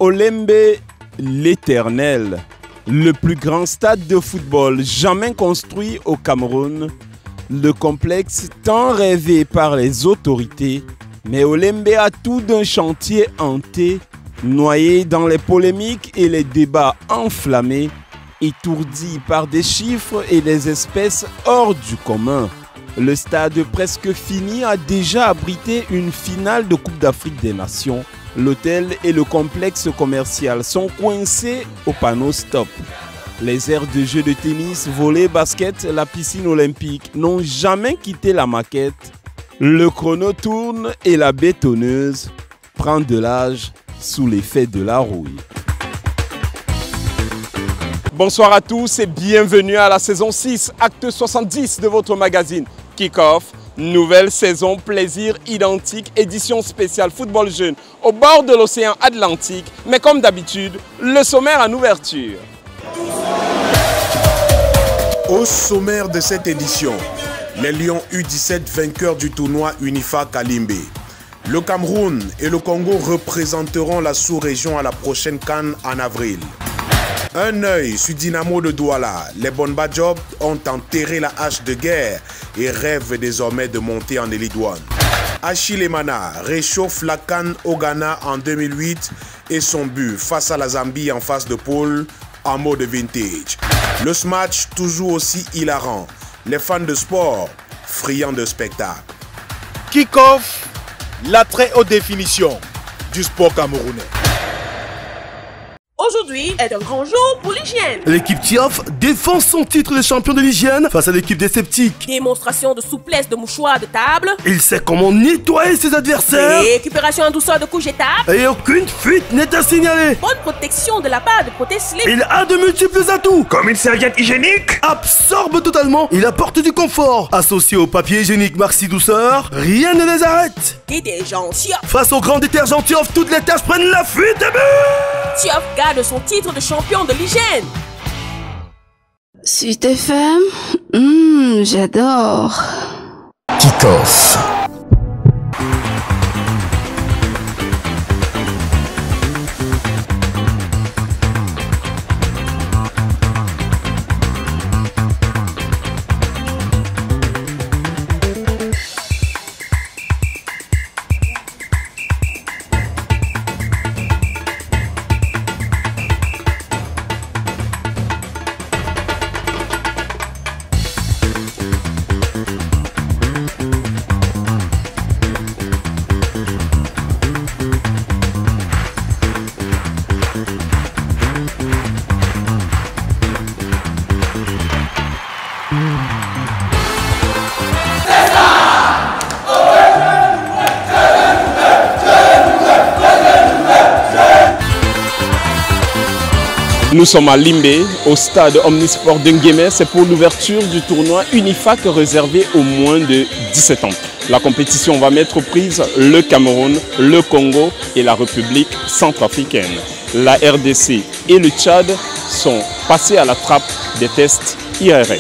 Olembe l'Éternel, le plus grand stade de football jamais construit au Cameroun, le complexe tant rêvé par les autorités, mais Olembe a tout d'un chantier hanté, noyé dans les polémiques et les débats enflammés, étourdi par des chiffres et des espèces hors du commun. Le stade presque fini a déjà abrité une finale de Coupe d'Afrique des Nations. L'hôtel et le complexe commercial sont coincés au panneau stop. Les aires de jeu de tennis, volley, basket, la piscine olympique n'ont jamais quitté la maquette. Le chrono tourne et la bétonneuse prend de l'âge sous l'effet de la rouille. Bonsoir à tous et bienvenue à la saison 6, acte 70 de votre magazine Kick-Off. Nouvelle saison, plaisir identique, édition spéciale football jeune au bord de l'océan Atlantique. Mais comme d'habitude, le sommaire en ouverture. Au sommaire de cette édition, les Lions U17 vainqueurs du tournoi UNIFAC à Limbé. Le Cameroun et le Congo représenteront la sous-région à la prochaine CAN en avril. Un œil sur Dynamo de Douala, les Bonba Job ont enterré la hache de guerre et rêvent désormais de monter en Elite One. Achille Emana réchauffe la CAN au Ghana en 2008 et son but face à la Zambie en phase de poule en mode vintage. Le match toujours aussi hilarant, les fans de sport friands de spectacle. Kick-Off, la très haute définition du sport camerounais. Aujourd'hui est un grand jour pour l'hygiène. L'équipe TIAF défend son titre de champion de l'hygiène face à l'équipe des sceptiques. Démonstration de souplesse de mouchoirs de table. Il sait comment nettoyer ses adversaires. Récupération en douceur de couches jetables. Et aucune fuite n'est à signaler. Bonne protection de la part de protège-slip. Il a de multiples atouts. Comme une serviette hygiénique. Absorbe totalement. Il apporte du confort. Associé au papier hygiénique Maxi Douceur, rien ne les arrête. Détergent TIAF. Face au grand détergent TIAF, toutes les tâches prennent la fuite et but. TIAF garde son titre de champion de l'hygiène. Sud FM, j'adore. Kick-Off. Nous sommes à Limbé, au stade Omnisport de Nguémé. C'est pour l'ouverture du tournoi UNIFAC réservé aux moins de 17 ans. La compétition va mettre aux prises le Cameroun, le Congo et la République centrafricaine. La RDC et le Tchad sont passés à la trappe des tests IRL.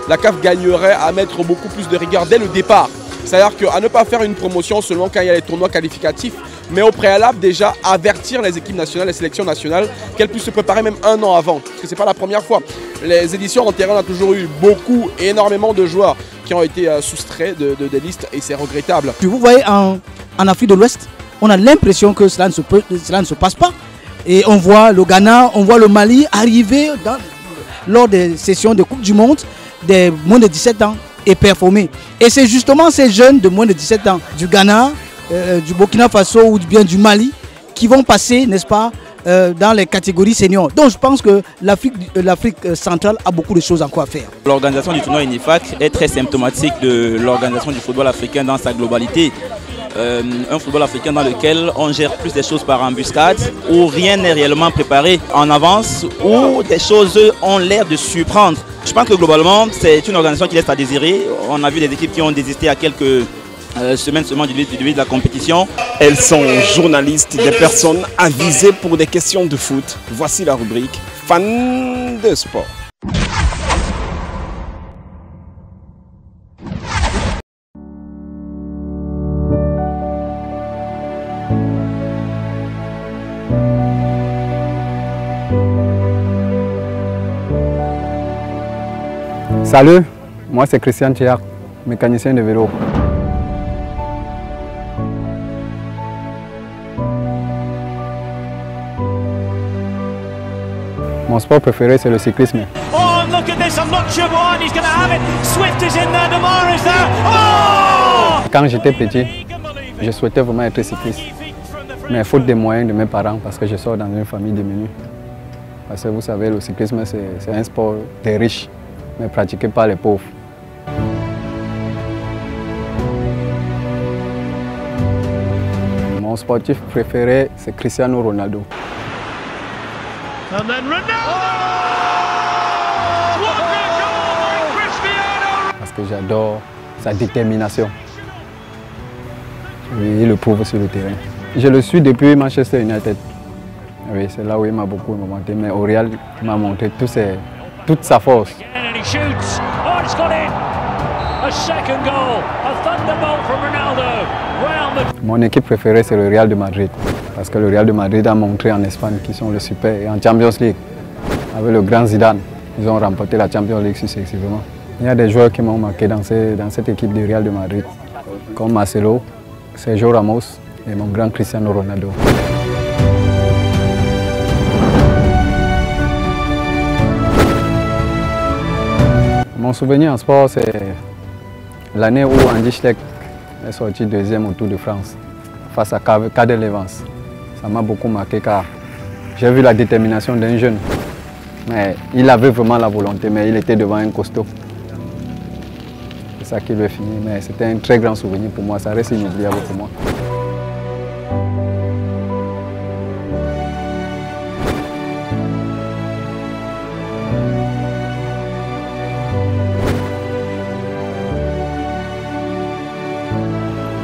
La CAF gagnerait à mettre beaucoup plus de rigueur dès le départ. C'est-à-dire qu'à ne pas faire une promotion seulement quand il y a les tournois qualificatifs, mais au préalable déjà avertir les équipes nationales, les sélections nationales, qu'elles puissent se préparer même un an avant. Parce que ce n'est pas la première fois. Les éditions en terrain, on a toujours eu énormément de joueurs qui ont été soustraits des listes et c'est regrettable. Vous voyez en Afrique de l'Ouest, on a l'impression que cela ne se passe pas. Et on voit le Ghana, on voit le Mali arriver lors des sessions de Coupe du Monde des moins de 17 ans et performer. Et c'est justement ces jeunes de moins de 17 ans du Ghana, du Burkina Faso ou bien du Mali qui vont passer, n'est-ce pas, dans les catégories seniors. Donc je pense que l'Afrique centrale a beaucoup de choses encore à faire. L'organisation du tournoi UNIFAC est très symptomatique de l'organisation du football africain dans sa globalité. Un football africain dans lequel on gère plus des choses par embuscade, où rien n'est réellement préparé en avance, où des choses ont l'air de surprendre. Je pense que globalement, c'est une organisation qui laisse à désirer. On a vu des équipes qui ont désisté à quelques semaines seulement du début de la compétition. Elles sont journalistes, des personnes avisées pour des questions de foot. Voici la rubrique Fans de sport. Salut, moi c'est Christian Théard, mécanicien de vélo. Mon sport préféré c'est le cyclisme. Oh, look at this, I'm not sure why he's going to have it. Swift is in there, Demar is there. Oh! Quand j'étais petit, je souhaitais vraiment être cycliste. Mais faute des moyens de mes parents, parce que je sors dans une famille démunie. Parce que vous savez, le cyclisme c'est un sport des riches, mais pratiqué par les pauvres. Mon sportif préféré, c'est Cristiano Ronaldo. And then Ronaldo! What a goal by Cristiano! Parce que j'adore sa détermination. Oui, il le prouve sur le terrain. Je le suis depuis Manchester United. Oui, c'est là où il m'a beaucoup monté. Mais au Real, il m'a montré toute sa force. And he shoots. Oh, it's got in! A second goal. A thunderbolt from Ronaldo. Mon équipe préférée, c'est le Real de Madrid. Parce que le Real de Madrid a montré en Espagne qu'ils sont le super. Et en Champions League, avec le grand Zidane, ils ont remporté la Champions League successivement. Il y a des joueurs qui m'ont marqué dans cette équipe du Real de Madrid, comme Marcelo, Sergio Ramos et mon grand Cristiano Ronaldo. Mon souvenir en sport, c'est l'année où Andy Schleck est sorti deuxième au Tour de France face à Cadel Evans. Ça m'a beaucoup marqué car j'ai vu la détermination d'un jeune. Mais il avait vraiment la volonté, mais il était devant un costaud. C'est ça qui lui a fini, mais c'était un très grand souvenir pour moi, ça reste inoubliable pour moi.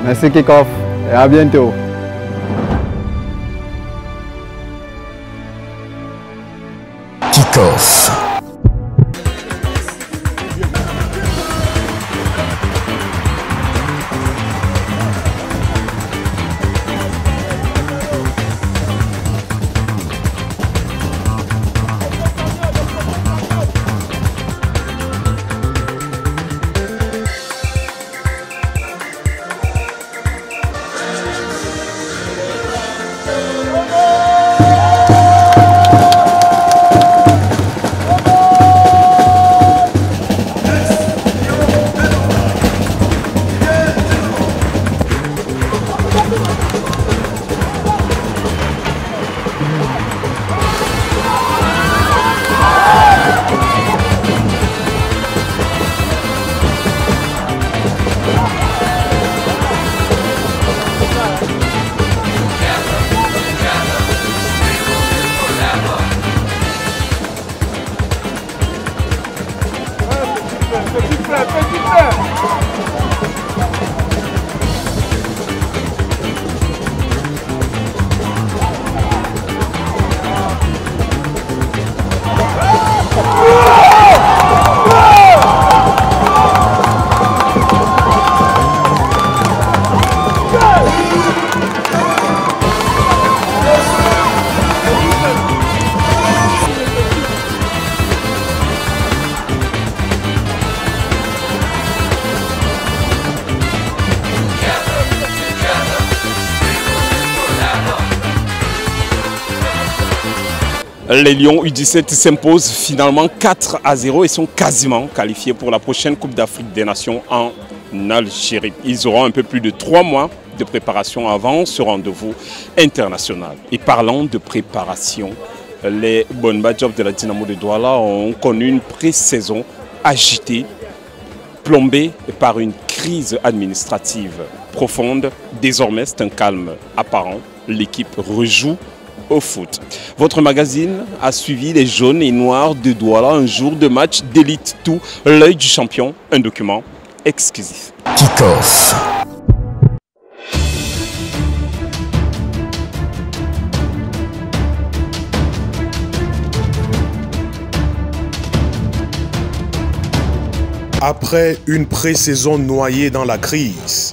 Merci Kickoff et à bientôt. Kickoff. Les Lions U17 s'imposent finalement 4-0 et sont quasiment qualifiés pour la prochaine Coupe d'Afrique des Nations en Algérie. Ils auront un peu plus de 3 mois de préparation avant ce rendez-vous international. Et parlant de préparation, les Bonba Diop de la Dynamo de Douala ont connu une pré-saison agitée, plombée par une crise administrative profonde. Désormais, c'est un calme apparent. L'équipe rejoue au foot. Votre magazine a suivi les jaunes et noirs de Douala un jour de match d'élite tout, l'œil du champion, un document exclusif. Kickoff. Après une pré-saison noyée dans la crise,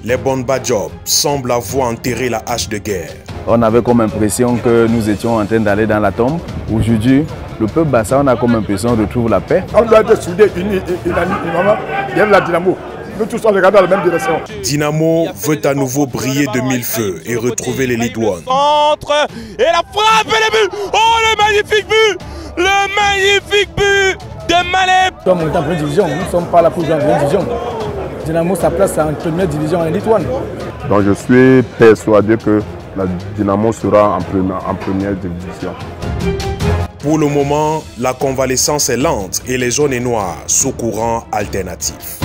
les Bonba Diop semblent avoir enterré la hache de guerre. On avait comme impression que nous étions en train d'aller dans la tombe. Aujourd'hui, le peuple Bassa, on a comme impression de retrouver la paix. On doit être soudés, unis, unanimement, derrière la Dynamo. Nous tous on regarde dans la même direction. Dynamo veut à nouveau briller de mille feux et retrouver l'Elite One. Centre et la frappe et le but. Oh, le magnifique but! Le magnifique but de Maleb. Nous sommes en première division, nous ne sommes pas là pour jouer en première division. Dynamo, sa place en première division en Elite One. Donc je suis persuadé que la Dynamo sera en première division. Pour le moment, la convalescence est lente et les jaunes et noirs sous courant alternatif.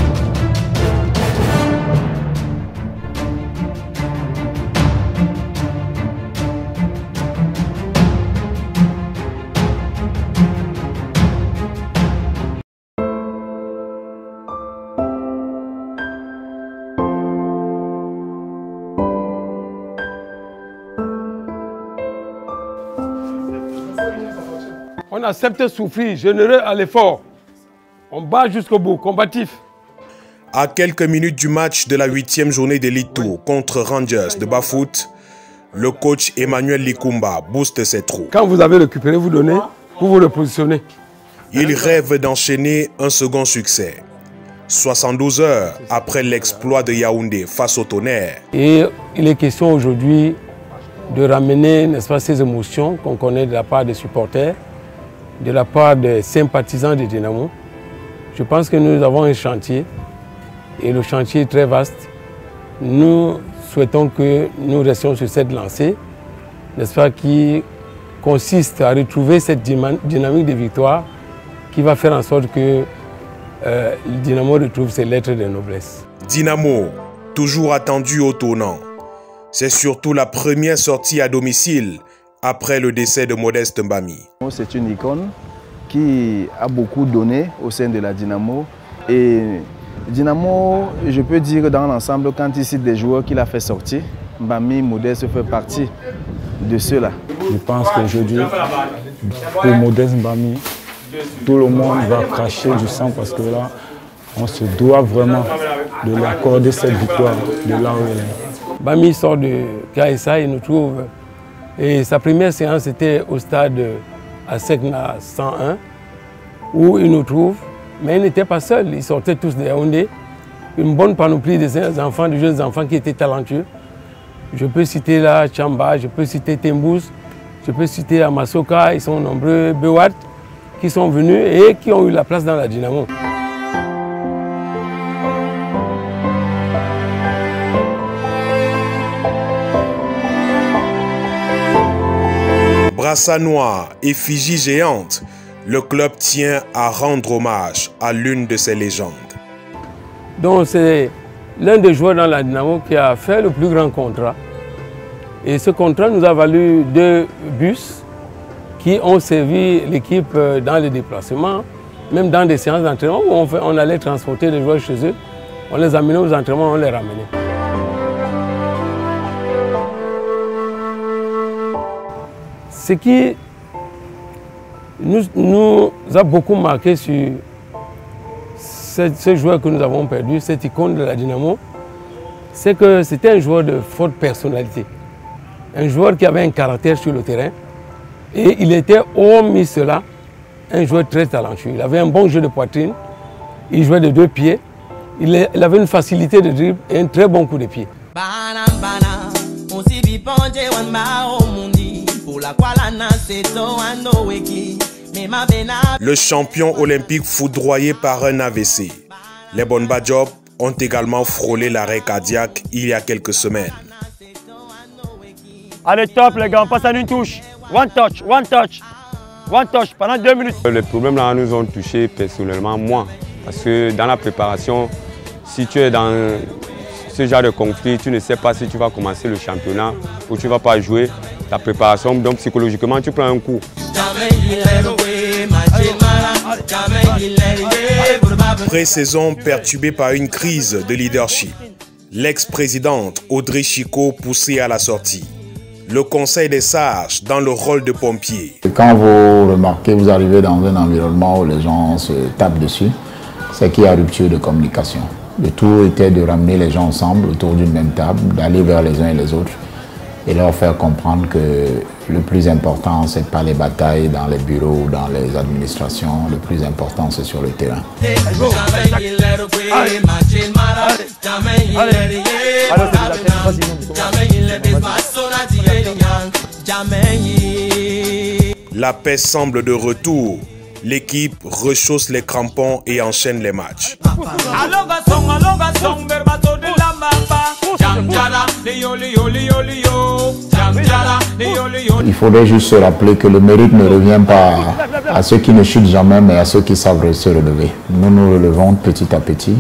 On accepte de souffrir, généreux à l'effort. On bat jusqu'au bout, combatif. À quelques minutes du match de la 8e journée d'Elite Tour contre Rangers de Bafut, le coach Emmanuel Likumba booste ses troupes. Quand vous avez récupéré, vous donnez, vous vous repositionnez. Il rêve d'enchaîner un second succès. 72 heures après l'exploit de Yaoundé face au Tonnerre. Et il est question aujourd'hui de ramener, n'est-ce pas, ces émotions qu'on connaît de la part des supporters, de la part des sympathisants de Dynamo. Je pense que nous avons un chantier et le chantier est très vaste. Nous souhaitons que nous restions sur cette lancée, n'est-ce pas, qui consiste à retrouver cette dynamique de victoire qui va faire en sorte que Dynamo retrouve ses lettres de noblesse. Dynamo, toujours attendu au tournant. C'est surtout la première sortie à domicile après le décès de Modeste Mbami. C'est une icône qui a beaucoup donné au sein de la Dynamo. Et Dynamo, je peux dire dans l'ensemble, quand il cite des joueurs qu'il a fait sortir, Mbami, Modeste fait partie de ceux-là. Je pense qu'aujourd'hui, pour Modeste Mbami, tout le monde va cracher du sang parce que là, on se doit vraiment de lui accorder cette victoire de là où il est. Mbami sort de KSA, il nous trouve. Et sa première séance était au stade à Sekna 101, où il nous trouve. Mais il n'était pas seul, ils sortaient tous de Yaoundé. Une bonne panoplie de jeunes enfants qui étaient talentueux. Je peux citer là Chamba, je peux citer Tembous, je peux citer Amasoka, ils sont nombreux, Bewat, qui sont venus et qui ont eu la place dans la Dynamo. Brassard noir, effigie géante, le club tient à rendre hommage à l'une de ses légendes. Donc c'est l'un des joueurs dans la Dynamo qui a fait le plus grand contrat. Et ce contrat nous a valu 2 bus qui ont servi l'équipe dans les déplacements, même dans des séances d'entraînement où on allait transporter les joueurs chez eux. On les amenait aux entraînements, on les ramenait. Ce qui nous a beaucoup marqué sur ce joueur que nous avons perdu, cette icône de la Dynamo, c'est que c'était un joueur de forte personnalité. Un joueur qui avait un caractère sur le terrain. Et il était, hormis cela, un joueur très talentueux. Il avait un bon jeu de poitrine, il jouait de 2 pieds, il avait une facilité de dribble et un très bon coup de pied. Le champion olympique foudroyé par un AVC. Les Bonba Diop ont également frôlé l'arrêt cardiaque il y a quelques semaines. Allez, top les gars, on passe en une touche. One touch, one touch. One touch pendant 2 minutes. Les problèmes là nous ont touché personnellement moi. Parce que dans la préparation, si tu es dans ce genre de conflit, tu ne sais pas si tu vas commencer le championnat ou tu ne vas pas jouer. Ta préparation, donc psychologiquement, tu prends un coup. Pré-saison perturbée par une crise de leadership. L'ex-présidente Audrey Chicot poussée à la sortie. Le conseil des sages dans le rôle de pompier. Quand vous remarquez, vous arrivez dans un environnement où les gens se tapent dessus, c'est qu'il y a rupture de communication. Le tout était de ramener les gens ensemble autour d'une même table, d'aller vers les uns et les autres et leur faire comprendre que le plus important, ce n'est pas les batailles dans les bureaux ou dans les administrations, le plus important, c'est sur le terrain. La paix semble de retour. L'équipe rechausse les crampons et enchaîne les matchs. Il faudrait juste se rappeler que le mérite ne revient pas à ceux qui ne chutent jamais, mais à ceux qui savent se relever. Nous nous relevons petit à petit.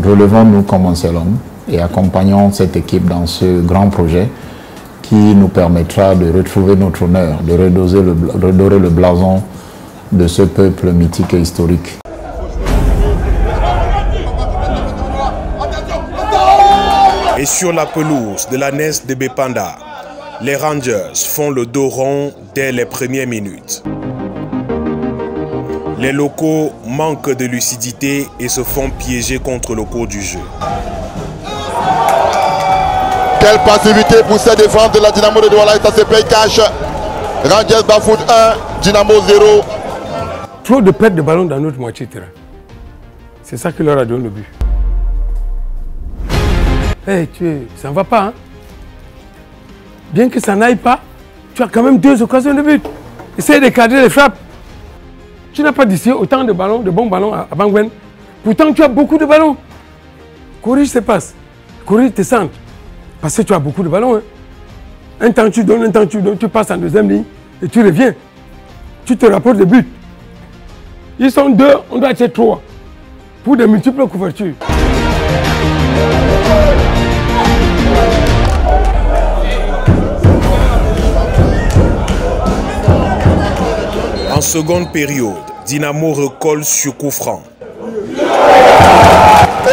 Relevons-nous comme un seul homme et accompagnons cette équipe dans ce grand projet qui nous permettra de retrouver notre honneur, de redorer le blason de ce peuple mythique et historique. Et sur la pelouse de la NES de Bepanda, les Rangers font le dos rond dès les premières minutes. Les locaux manquent de lucidité et se font piéger contre le cours du jeu. Quelle passivité pour cette défense de la Dynamo de Douala, ça se paye cash. Rangers Bafoot 1, Dynamo 0. Trop de pertes de ballon dans notre moitié de terrain. C'est ça qui leur a donné le but. Hey, ça ne va pas. Hein? Bien que ça n'aille pas, tu as quand même 2 occasions de but. Essaye de cadrer les frappes. Tu n'as pas d'ici autant de ballons, de bons ballons à Bangwen. Pourtant, tu as beaucoup de ballons. Corrige ses passes. Corrige tes centres. Parce que tu as beaucoup de ballons. Hein? Un temps tu donnes, tu passes en deuxième ligne et tu reviens. Tu te rapportes des buts. Ils sont 2, on doit être 3 pour de multiples couvertures. En seconde période, Dynamo recolle sur coup franc.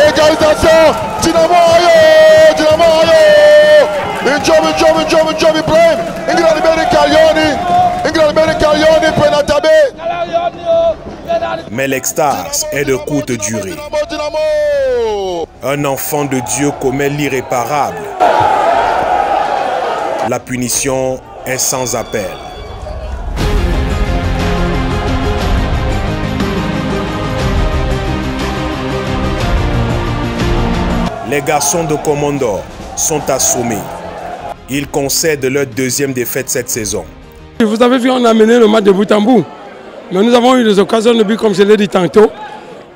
Égalisation, Dynamo ayo, Dynamo ayo. Injobi blame. Ingrid Calioni, Penatabé. Mais l'extase est de courte durée. Un enfant de Dieu commet l'irréparable. La punition est sans appel. Les garçons de Commandor sont assommés. Ils concèdent leur 2e défaite cette saison. Vous avez vu, on a mené le match de bout en bout. Mais nous avons eu des occasions de but, comme je l'ai dit tantôt.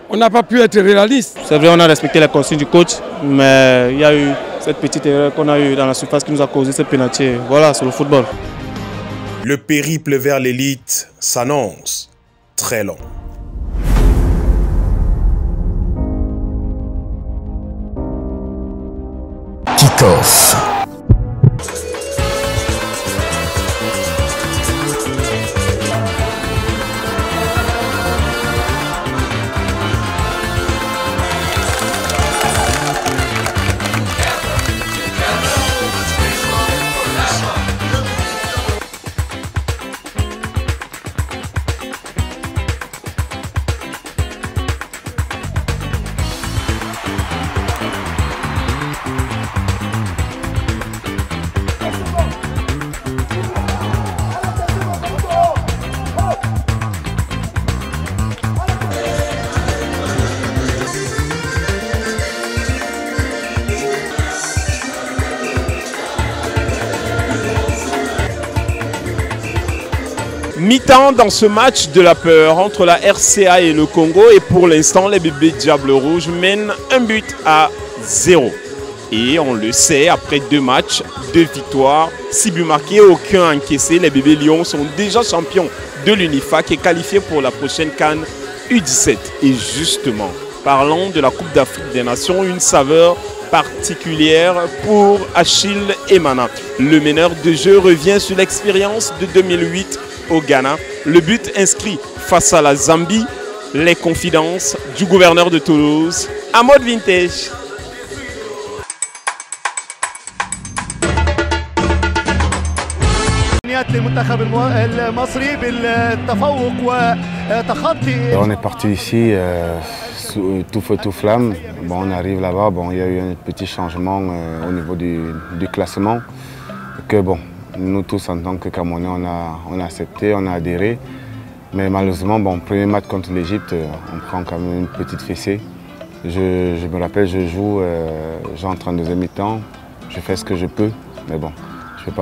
On n'a pas pu être réaliste. C'est vrai, on a respecté la consigne du coach, mais il y a eu cette petite erreur qu'on a eue dans la surface qui nous a causé cette pénalité. Voilà, c'est le football. Le périple vers l'élite s'annonce très long. Kick-off. Mi-temps dans ce match de la peur entre la RCA et le Congo, et pour l'instant les bébés Diables Rouges mènent 1-0. Et on le sait, après 2 matchs, 2 victoires, 6 buts marqués, aucun encaissé, les bébés Lions sont déjà champions de l'UNIFAC et qualifiés pour la prochaine CAN U17. Et justement, parlons de la Coupe d'Afrique des Nations, une saveur particulière pour Achille Emana. Le meneur de jeu revient sur l'expérience de 2008 au Ghana. Le but inscrit face à la Zambie, les confidences du gouverneur de Toulouse, en mode vintage. On est parti ici tout feu tout flamme. Bon, on arrive là-bas, bon, il y a eu un petit changement au niveau du classement. que bon, nous tous en tant que Camerounais, on a accepté, on a adhéré. Mais malheureusement, bon, premier match contre l'Égypte, on prend quand même une petite fessée. Je me rappelle, j'entre en deuxième mi-temps, je fais ce que je peux, mais bon, je ne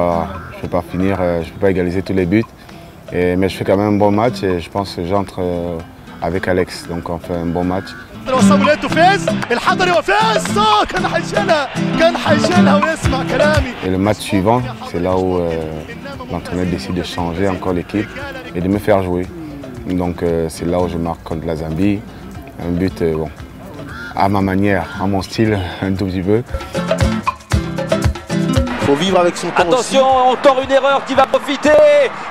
peux pas finir, je ne peux pas égaliser tous les buts. Mais je fais quand même un bon match et je pense que j'entre avec Alex, donc on fait un bon match. Et le match suivant, c'est là où l'entraîneur décide de changer encore l'équipe et de me faire jouer. Donc c'est là où je marque contre la Zambie, un but bon, à ma manière, à mon style, un tout petit peu. Faut vivre avec son temps. Attention, aussi. Encore une erreur qui va profiter.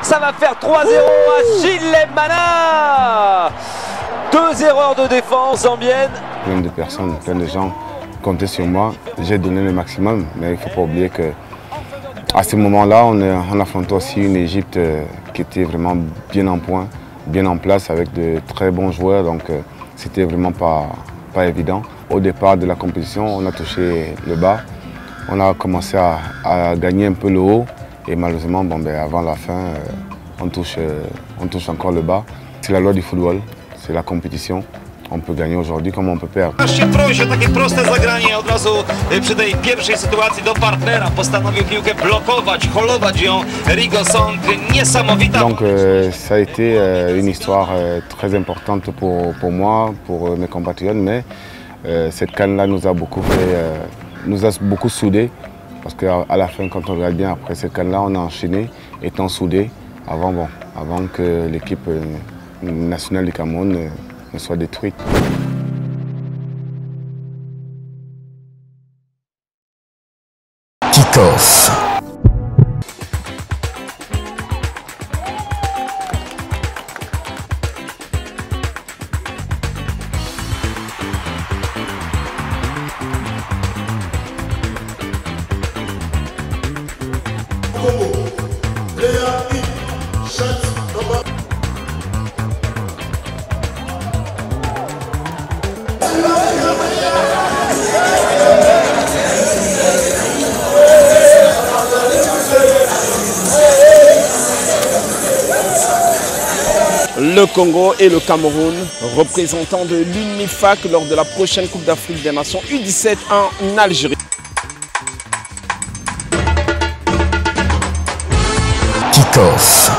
Ça va faire 3-0 à Gilles Mana. 2 erreurs de défense zambienne. Plein de personnes, plein de gens comptaient sur moi. J'ai donné le maximum, mais il ne faut pas oublier qu'à ce moment-là, on affrontait aussi une Égypte qui était vraiment bien en point, bien en place, avec de très bons joueurs. Donc c'était vraiment pas évident. Au départ de la compétition, on a touché le bas. On a commencé à gagner un peu le haut et malheureusement, bon, avant la fin, on touche encore le bas. C'est la loi du football, c'est la compétition. On peut gagner aujourd'hui comme on peut perdre. Takie proste zagranie od razu przy tej pierwszej sytuacji do partnera postanowił piłkę blokować, holować ją Rigo Song, niesamowita. Donc ça a été une histoire très importante pour moi, pour mes compatriotes, mais cette CAN-là nous a beaucoup soudés parce qu'à la fin, quand on regarde bien après cette CAN-là, on a enchaîné étant soudés avant que l'équipe nationale du Cameroun ne soit détruite. Kick-off. Le Congo et le Cameroun, représentants de l'UNIFAC lors de la prochaine Coupe d'Afrique des Nations U17 en Algérie. Kick-off.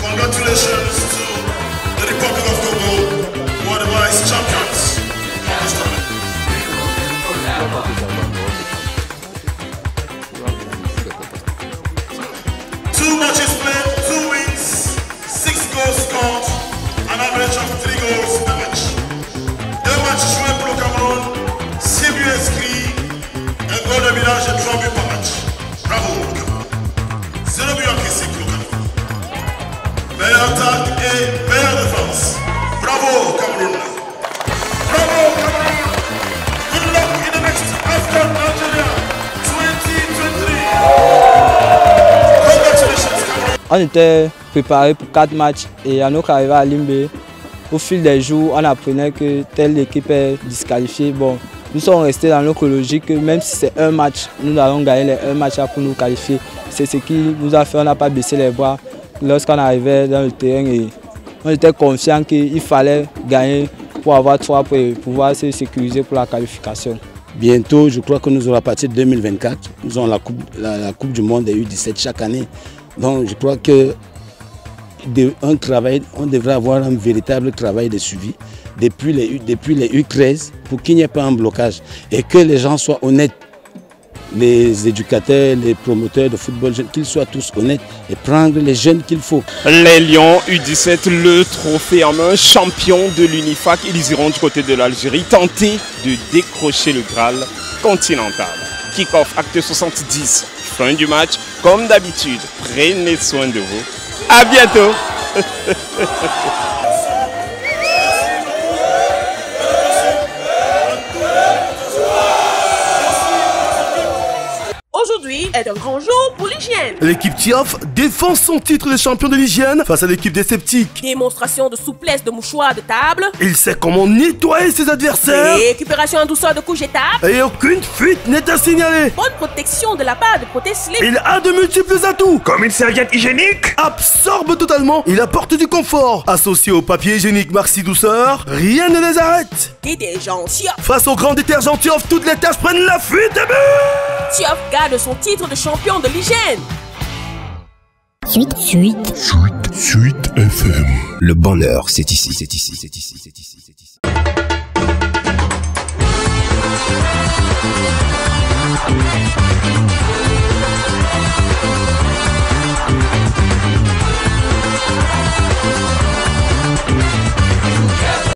Congratulations to the Republic of Congo, who are the vice champions. Two matches played, 2 wins, 6 goals scored, an average of 3 goals per match. 2 matchs joués pour le Cameroun, 6 buts inscrits, un goal de village et 3 buts par match. Bravo au Cameroun. 0 but encaissé pour le Cameroun. Meilleure attaque et meilleure défense. Bravo Cameroun. Bravo Cameroun. Good luck in the next AFCON Nigeria 2023. Congratulations Cameroun. On était préparé pour 4 matchs et à notre arrivée à Limbe, au fil des jours, on apprenait que telle équipe est disqualifiée. Bon, nous sommes restés dans notre logique que même si c'est un match, nous allons gagner les 1 match pour nous qualifier. C'est ce qui nous a fait, on n'a pas baissé les bras lorsqu'on arrivait dans le terrain et on était confiant qu'il fallait gagner pour avoir 3 points et pouvoir se sécuriser pour la qualification. Bientôt, je crois que nous aurons à partir de 2024, nous aurons la coupe du monde des U17 chaque année. Donc je crois que on devrait avoir un véritable travail de suivi depuis les U13 pour qu'il n'y ait pas un blocage et que les gens soient honnêtes. Les éducateurs, les promoteurs de football, qu'ils soient tous honnêtes et prendre les jeunes qu'il faut. Les Lions U17, le trophée en main, champion de l'UNIFAC, ils iront du côté de l'Algérie tenter de décrocher le Graal continental. Kick-off, acte 70, fin du match. Comme d'habitude, prenez soin de vous. À bientôt. Aujourd'hui, Aujourd'hui est un grand jour pour l'hygiène. L'équipe Tioff défend son titre de champion de l'hygiène face à l'équipe des sceptiques. Démonstration de souplesse de mouchoirs de table. Il sait comment nettoyer ses adversaires. Récupération en douceur de couches étapes. Et aucune fuite n'est à signaler. Bonne protection de la part de Proteslip. Il a de multiples atouts. Comme une serviette hygiénique. Absorbe totalement. Il apporte du confort. Associé au papier hygiénique Maxi Douceur, rien ne les arrête. Détergent Tioff. Face au grand détergent Tioff, toutes les tâches prennent la fuite et but. Tioff garde son titre de champion de l'hygiène. Suite FM. Le bonheur, c'est ici, c'est ici, c'est ici, c'est ici, c'est ici.